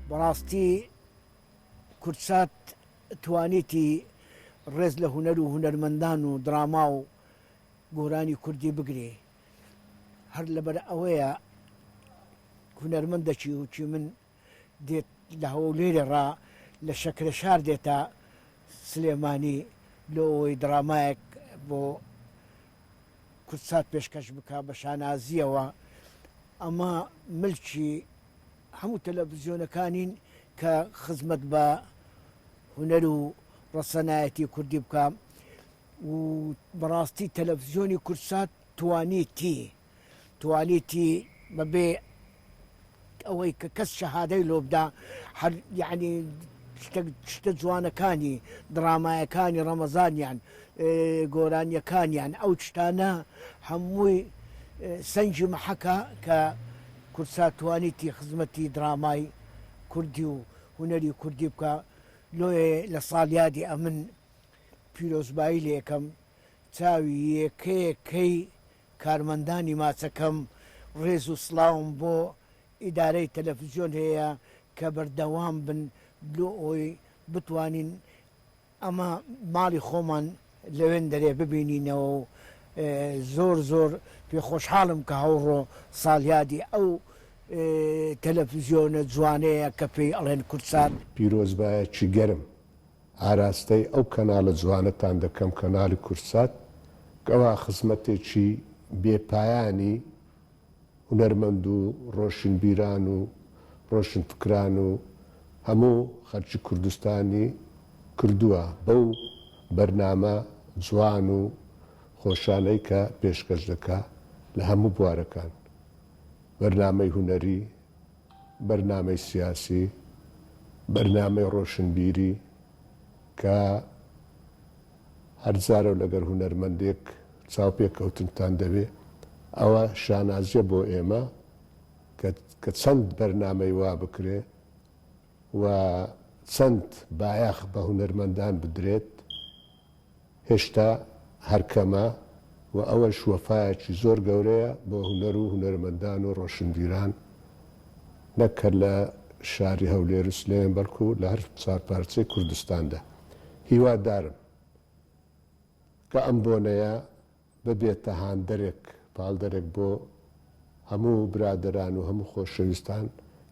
بەڕاستی کورسات توانیتی ڕێز لە هونەر و هونەرمەندان و دراما و گۆرانی کوردی بگرێ هەر لەبەر ئەوەیە هونەرمەندەکی وچی من دێت لە هەولێرێڕا لە شەکرە شار دێتە سلێمانی لە ئەوەی درامایەک بۆ کورسات پێشکەش بکە بە شانازیەوە ئەمە ملکی هەموو تەلەڤیزیۆنەکانین کە خزمەت بە هونەر و ڕەسەنایەتی کوردی بکە و بەڕاستی تەلەڤیزیۆنی کورسات توانیتی بەبێ ئەوەی کە کەس شەهادەی لۆ بدا هەر یعنی شتە جوانەکانی درامایەکانی ڕەمەزانیان گۆرانیەکانیان ئەو شتانە هەمووی سەنجی مەحەکە کە کورسات توانیتی خزمەتی درامای کوردی و هونەری کوردی بکە لۆیە لە ساڵیادی ئەمن پیرۆزبایی لە یەکەم چاوی یەکەیەکەی کارمەندانی ماچەکەم ڕێز و سڵاوم بۆ ئیدارەی تەلەڤیزیۆن هەیە کە بەردەوام بن لۆ ئەوی بتوانین ئەمە ماڵی خۆمان لەوێن دەرێ ببینینەوە و زۆر پێخۆشحاڵم کە هەوڕۆ ساڵیادی ئەو تەلەڤیزیۆنە جوانەیە کە پێی ئەڵێن کورسات. پیرۆزبایەکی گەرم ئاراستەی ئەو کەناڵە جوانەتان دەکەم کەناڵی کورسات کەوا خزمەتێکی بێپایانی هونەرمەند و ڕۆشنبیران و ڕۆشنفکران و هەموو خەرکی کوردستانی کردووە بەو بەرنامە جوان و خۆشانەی کە پێشکەش دەکا لە هەموو بوارەکان بەرنامەی هونەری بەرنامەی سیاسی بەرنامەی ڕۆشنبیری کە هەرجارە لەگەر هونەرمەندێک چاوپێکەوتنتان دەوێ ئەوە شانازیە بۆ ئێمە کە چەند بەرنامەی وا بکرێ و چەند بایەخ بە هونەرمەندان بدرێت هێشتا هەرکەمە و ئەوەش وەفایەکی زۆر گەورەیە بۆ هونەر و هونەرمەندان و ڕۆشنبیران نەکە لە شاری هەولێر و سلێن بەڵکو لە هەر چارپارچەی کوردستاندا هیوادارم کە ئەم بۆنەیە ببێتە هاندەرێک پاڵدەرێک بۆ هەموو برادەران و هەموو خۆشەویستان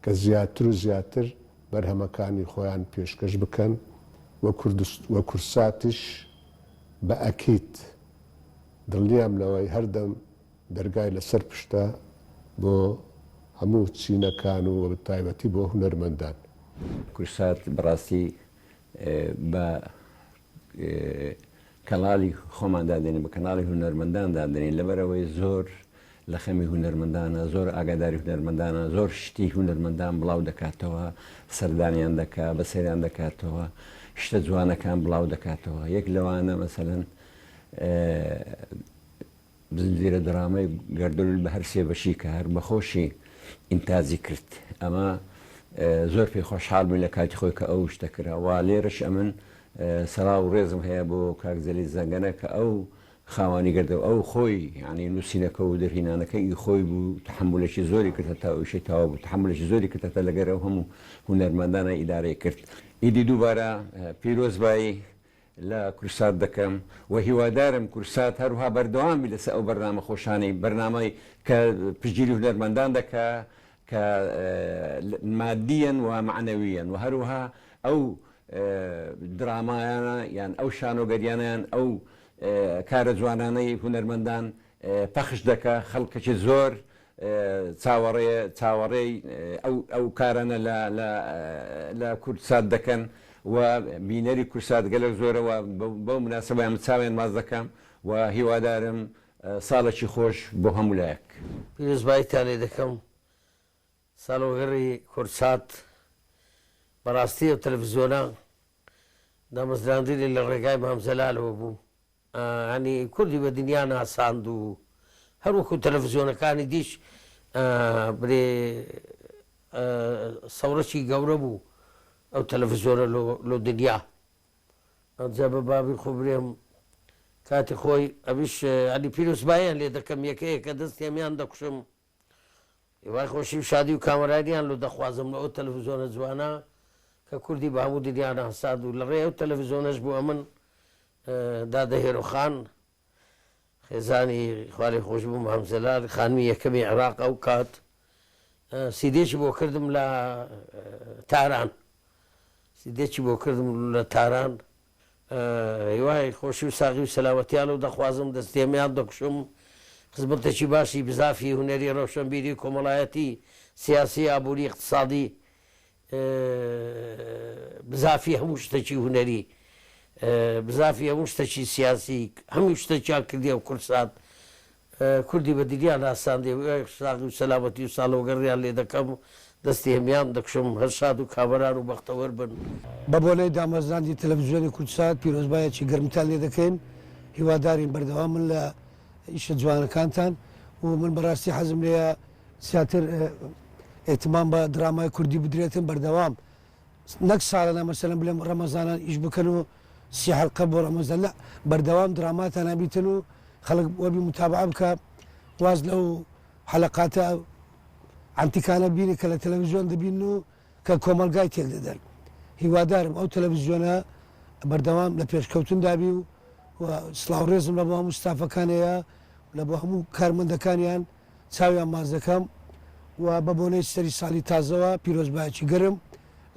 کە زیاتر و زیاتر بەرهەمەکانی خۆیان پێشکەش بکەن وە کورساتیش بە ئەکیت دڵنیام لەوەی هەردەم دەرگای لەسەر پشتە بۆ هەموو چینەکان و تایبەتی بۆ هونەرمەندان. کورسات بەڕاستی بە کەناڵی خۆمان دادێنین بە کەناڵی هونەرمەندان دادێنین لەبەرەوەی زۆر لە خەمی هونەرمەندانە زۆر ئاگاداری هونەرمەندانە زۆر شتی هونەرمەندان بڵاو دەکاتەوە سەردانیان دەکات بەسەریان دەکاتەوە شتە جوانەکان بڵاو دەکاتەوە یەک لەوانە مەسەلەن زنجیرە دەرامەی گەردەلول بە هەر سێ بەشی کە هەر بەخۆشی ئینتازی کرد ئەمە زۆر پێی خۆشحاڵ بووین لە کاتی خۆی کە ئەو شتە کراوە لێرەش ئەمن سەڵاو و ڕێزم هەیە بۆ کاکزەلی زەنگەنە کە ئەو خاوانی گردەوە ئەو خۆی یعنی نووسینەکە و دەرهینانەکەی خۆی بوو تحملێکی زۆری کردە تا ئەوشی تاوا بوو تحملێکی زۆری کردەتە لەگەر ئەو هەموو هونەرمەندانە ئیدارەی کرد. ئیدی دووبارە پیرۆزبایی لە کورسات دەکەم و هیوادارم کورسات هەروها بەردەوامی لەسەر ئەو بەرنامە خۆشانەی بەرنامەی کە پشتگیری هونەرمەندان دەکا کە مادیەن و معنەویەن و هەروها ئەو درامایانە یان ئەو شانۆگەریانیان ئەو کارە جوانانەی هونەرمەندان پەخش دەکا خەڵکەکی زۆر چاوەڕێی ئەو کارانە لە کورسات دەکەن و بینەری کورسات گەلێک زۆرەوە بەو مناسبەیان چاوێن ماز دەکەم و هیوادارم ساڵێکی خۆش بۆ هەموو لایەک. پیرۆزباییتان لێ دەکەم ساڵۆگەڕی کورسات بەڕاستی ئەو تەلەڤیزیۆنە دامەزراندنی لە ڕێگای مامزەلالەوە بوو ینی کوردی بە دنیا ناساند و هەروەکو تەلەڤیزیۆنەکانی دیش برێ سەورەکی گەورە بوو ئەو تەلەڤیزیۆنە لۆ دنیا ئەجا بە بابی خۆ برێم کاتی خۆی ئەویش ئەنی پیرۆزباییان لێ دەکەم یەکەیە کە دەستی ئەمیان دەکوشم وای خۆشی و شادی و کامەرانیان لە دەخوازم لە ئەو تەلەڤیزۆنە جوانە کە کوردی بە هەموو دنیاە هەساد و لە ڕێ ئەو تەلەڤیزۆنەش بووە من دادەهێرۆخان خێزانی خوارێ خۆش بووم هەمزەلار خانمی یەکەمی عێراق ئەو کات سیدێکی بۆ کردم لە تاران سیدێکی بۆ کردم لە تاران وای خۆشی و ساغی و سەلاوەتیان و دەخوازم دەستێمیان دەکشم خزمەتێکی باشی بزافی هونەری ڕەوشنبیری کۆمەڵایەتی سیاسی ئابووری اقتصادی بزافی هەموو شتێکی هونەری بزافی هەموو شتێکی سیاسی هەموو شتێکیان کردی و کورسات کوردی بە دیریان ئاساندێ ساغی و سەلامەتی و ساڵۆگەڕیان لێ دەکەم دەستی هەمیان دەکشم هەر شاد و کابران و بەختەوەر بن بە بۆلەی دامەزراندی تەلەڤیزیۆنی کوردسات پیرۆزبایەکی گەرمتان لێ دەکەین هیوادارین بەردەوام من لە ئیشە جوانەکانتان و من بەڕاستی حەزم لێە زیاتر ئێتمان بە درامای کوردی بدرێتن بەردەوام نەک ساڵەنە مەسەلەن بڵێم ڕەمەزانان ئیش بکەن و سی حەلقە بۆ ڕەمەزان لە بەردەوام دراماتان هەبیتن و خەڵک وەبی متابعە بکە واز لەو حەلەقاتە ئەنتیکانە بینی کە لە تەلەڤیزیۆن دەبین و کە کۆمەلگای تێک دەدەن هیوادارم ئەو تەلەڤیزیۆنە بەردەوام لە پێشکەوتن دابی و سڵاو ڕێزم لە بۆ هەموو ستافەکانەیە لە بۆ هەموو کارمەندەکانیان چاویان ماز دەکەم و بە بۆنەی سەری ساڵی تازەوە پیرۆزبایەکی گەرم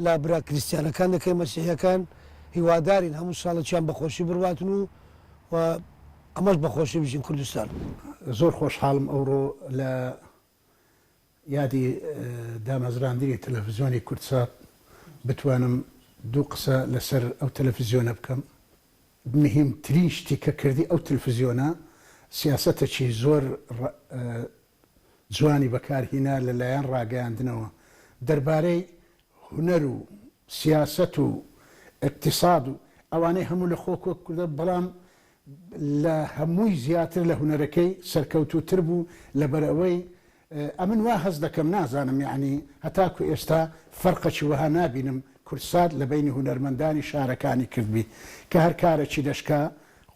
لە برا کریسیانەکان دەکەی مەسیحیەکان هیوادارین هەموو ساڵێکیان بەخۆشی بڕواتن و ئەمەش بەخۆشی بژین کوردستان زۆر خۆشحاڵم ئەوڕۆ لە یادی دامەزراندنی تەلەڤیزیۆنی کوردسات بتوانم دوو قسە لەسەر ئەو تەلەڤیزیۆنە بکەم مهمترین شتی کە کردی ئەو تەلەڤیزیۆنە سیاسەتێکی زۆر جوانی بەکارهێنا لەلایەن ڕاگەیاندنەوە دەربارەی هونەر و سیاسەت و اقتصاد و ئەوانەی هەموو لە خۆ کوردە بەڵام لە هەمووی زیاتر لە هونەرەکەی سەرکەوتوتر بوو لەبەرەوەی ئەمن وا هەز دەکەم نازانم یعنی هەتاکو ئێستا فەرقەکی وەها نابینم کورسات لە بینی هونەرمەندانی شارەکانی کردبی کە هەر کارێکی دەشکا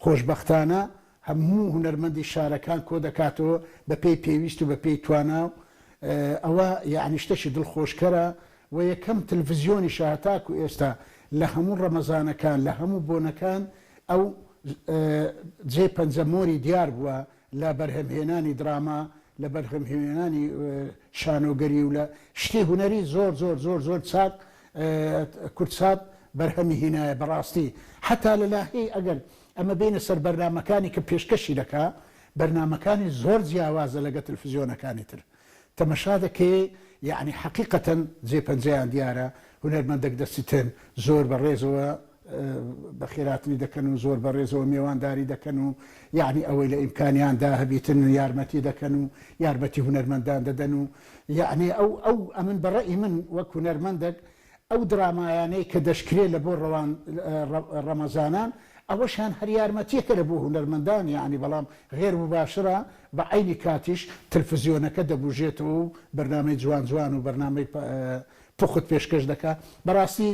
خۆشببختانە هەموو هونەرمەندی شارەکان کۆ دەکاتەوە بە پێی پێویست و بە پێی تواناو ئەوە یعنی شتێکی دڵخۆشکەرە و یەکەم تەلڤیزیۆنی شاهتاکو ئێستا لە هەموو ڕەمەزانەکان لە هەموو بۆنەکان ئەو جێ پەنجەمۆری دیار بووە لە بەرهەمهێنانی دراما لە بەرهەمهێنانی شانۆگەری و لە شتی هونەری زۆر زۆر زۆر زۆر چاک کورسات بەرهەمی هینایە بەڕاستی حتا لەلاهی ئەگەر ئەمە بینە سەر بەرنامەکانی کە پێشکەشی دەکا بەرنامەکانی زۆر جیاوازە لەگە تەلڤیزیۆنەکانی تر تەمەشا دەکەی یعنی حقیقەتەن جێپەنجەیان دیارە هونەرمەندێک دەستیتن زۆر بەڕێزەوە بە خێراتنی دەکەن و زۆر بەڕێزەوە میێوانداری دەکەن و یعنی ئەوەی لە ئیمکانیاندا هەبیتن یارمەتی دەکەن و یارمەتی هونەرمەندان دەدەن و یعنی ئەو ئەمن بەڕێی من وەک هونەرمەندێک ئەو درامایانەی کە دەشکرێت لە بۆ ڕەمەزانان ئەوەشان هەر یارمەتیەکە لە بۆ هونەرمەندان یعنی بەڵام غێر مباشرە بە عینی کاتیش تەلڤیزیۆنەکە دەبوژێتەوە و بەرنامەی جوان جوان و بەرنامەی پخت پێشکەش دەکات بەڕاستی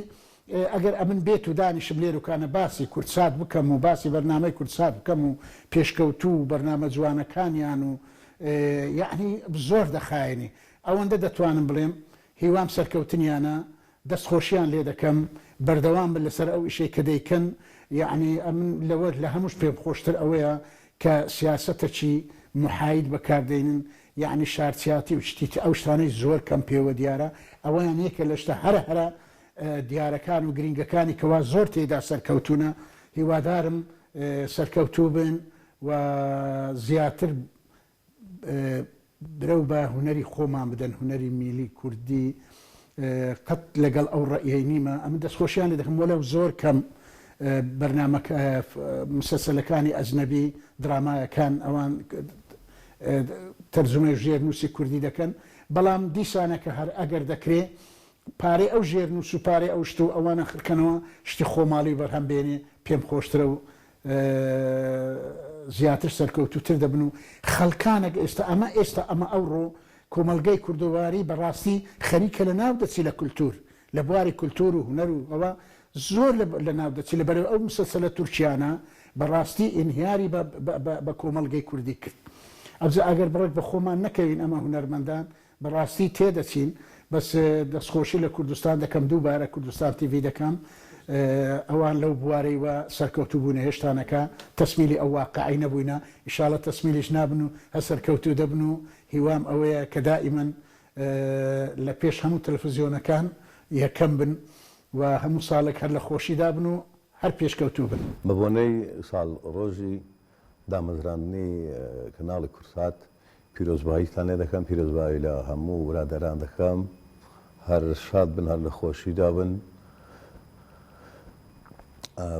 ئەگەر ئەمن بێت و دانیشم لێرەکانە باسی کورسات بکەم و باسی بەرنامەی کورسات بکەم و پێشکەوتو و بەرنامە جوانەکانیان و یعنی زۆر دەخایێنی ئەوەندە دەتوانم بڵێم هیوام سەرکەوتنیانە دەستخۆشیان لێ دەکەم بەردەوام بن لەسەر ئەو ئیشەی کە دەیکەن یعنی ئەمن لەوە لە هەمووش پێم خۆشتر ئەوەیە کە سیاسەتەکی محاید بەکاردێنن یعنی شارتیاتی و شتی ئەو شتانەی زۆر کەم پێوە دیارە ئەوەیان یەکە لە شتە هەرە دیارەکان و گرنگەکانی کەوا زۆر تێدا سەرکەوتونە هیوادارم سەرکەوتوو بن و زیاتر برەو بە هونەری خۆمان بدەن هونەری میلی کوردی قەت لەگەڵ ئەو ڕەئیەی نیمە ئەمە دەستخۆشیان لێ دەکەم وەلەو زۆر کەم بەرنامەکە مسلسلەکانی ئەجنەبی درامایەکان ئەوان تەرجمەی ژێرنووسی کوردی دەکەن بەڵام دیسانەکە هەر ئەگەر دەکرێت پارەی ئەو ژێرنووس و پارەی ئەو شت و ئەوانە خرکەنەوە شتی خۆماڵی بەرهەم بێنێ پێم خۆشترە و زیاتر سەرکەوتوتر دەبن و خەڵکانێک ئێستا ئەمە ئەوڕۆ کۆمەلگەی کوردواری بەڕاستی خەریکە لە ناو دەچی لە کولتور لە بواری کولتور و هونەر و ئەوە زۆر لە ناو دەچی لە بەرەو ئەو مسلسلە تورکیانە بەڕاستی ئینهیاری بە کۆمەلگەی کوردی کرد ئەوجا ئەگەر بڕێک بە خۆمان نەکەوین ئەمە هونەرمەندان بەڕاستی تێدەچین بەس دەستخۆشی لە کوردستان دەکەم دووبارە کوردستان تیڤ دەکەم ئەوان لەو بوارەی وە سەرکەوتو بوون هێشتانەکە تەسمیلی ئەو واقعی نەبووینە ئیشاڵە تەسمیلیش نابن و هەسەرکەوتو دەبن و هیوام ئەوەیە کە دائیمەن لە پێش هەموو تەلەڤیزیۆنەکان یەکەم بن و هەموو ساڵێک هەر لە خۆشیدا بن و هەر پێشکەوتو بن بە بۆنەی ساڵ ڕۆژی دامەزراندنی کەناڵی کورسات پیرۆزباییتان لێ دەکەم پیرۆزبایی لە هەموو برادەران دەکەم هەر شاد بن هەر لە خۆشیدا بن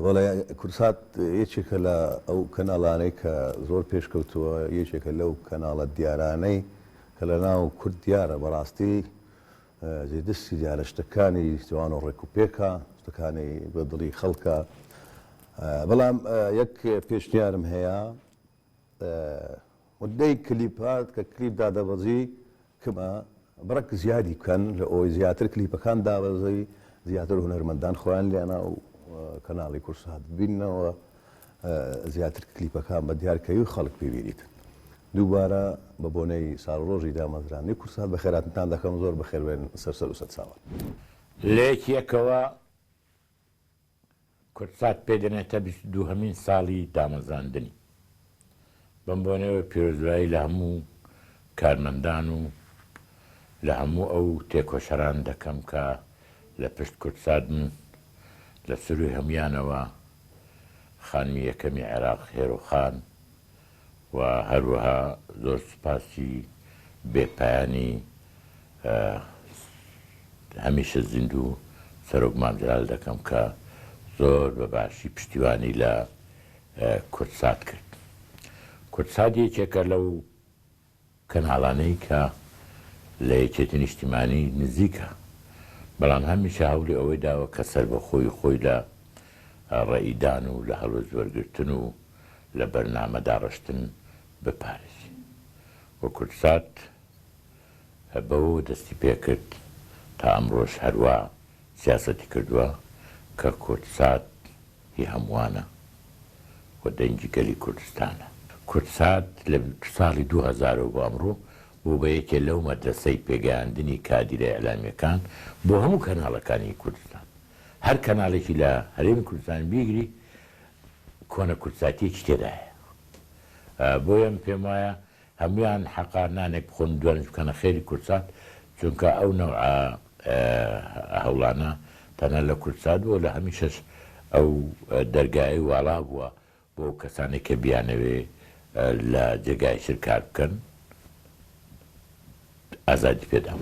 بەڵێ کورسات یەکێکە لە ئەو کەناڵانەی کە زۆر پێشکەوتووە یەکێکە لەو کەناڵە دیارانەی کە لە ناو کورد دیارە بەڕاستی جێدەستی دیارە شتەکانی جوان و ڕێکوپێکە شتەکانی بە دڵی خەڵکە بەڵام یەک پێشنیارم هەیە مدەی کلیپات کە کلیپ دادەبەزی کەمە بڕک زیادی بکەن لە ئەوی زیاتر کلیپەکان دابەزی زیاتر هونەرمەندان خۆیان لیانە و کەناڵی کورسات ببینەوە زیاتر کلیپەکان بە دیارکەوی خەڵک ببینیت دووبارە بە بۆنەی ساڵڕۆژی دامەزرانی کورسات بە خێراتتان دەکەم زۆر بەخێربێن سەر و سەد ساڵ لەیەکێکەوە کورسات پێدەنێتە 22هەمین ساڵی دامەزراندنی بەم بۆنەوە پیرۆزبایی لە هەموو کارمەندان و لە هەموو ئەو تێکۆشەران دەکەم کە لە پشت کورساتن لە سروی هەمویانەوە خانمی یەکەمی عێراق هێرۆخان و هەروەها زۆر سوپاسی بێپایانی هەمیشە زیندوو سەرۆک مامجلال دەکەم کە زۆر بەباشی پشتیوانی لە کورسات کرد کورسات یەکێکە لەو کەناڵانەی کە لە یەکێتی نیشتیمانی نزیکە بەڵام هەمیشە هەوڵی ئەوەی داوە کە سەر بە خۆی لە ڕێئیدان و لە هەڵوێز وەرگرتن و لە بەرنامەدا ڕشتن بپارێزی وە کورسات بەوە دەستی پێکرد تا ئەمڕۆژ هەروە سیاسەتی کردووە کە کورسات هی هەمووانە و دەنگی گەلی کوردستانە کورسات لە ساڵی 2000 بۆ ئەمڕۆ بۆ بە یەکێ لەو مەدرسەی پێگەیاندنی کادیرە ئەعلامیەکان بۆ هەموو کەناڵەکانی کوردستان هەر کەناڵێکی لە هەرێمی کوردستان بیگری کۆنە کورساتیەکی تێدایە بۆیە پێم وایە هەمویان حەقانانێک بخۆن دوانش بکەنە خێری کورسات چونکە ئەو نەوعە هەوڵانە تەنە لە کورسات بووە لە هەمیشەش ئەو دەرگای واڵا بووە بۆ کەسانێک کە بیانەوێ لە جێگای شر کار بکەن ئازادی پێدام.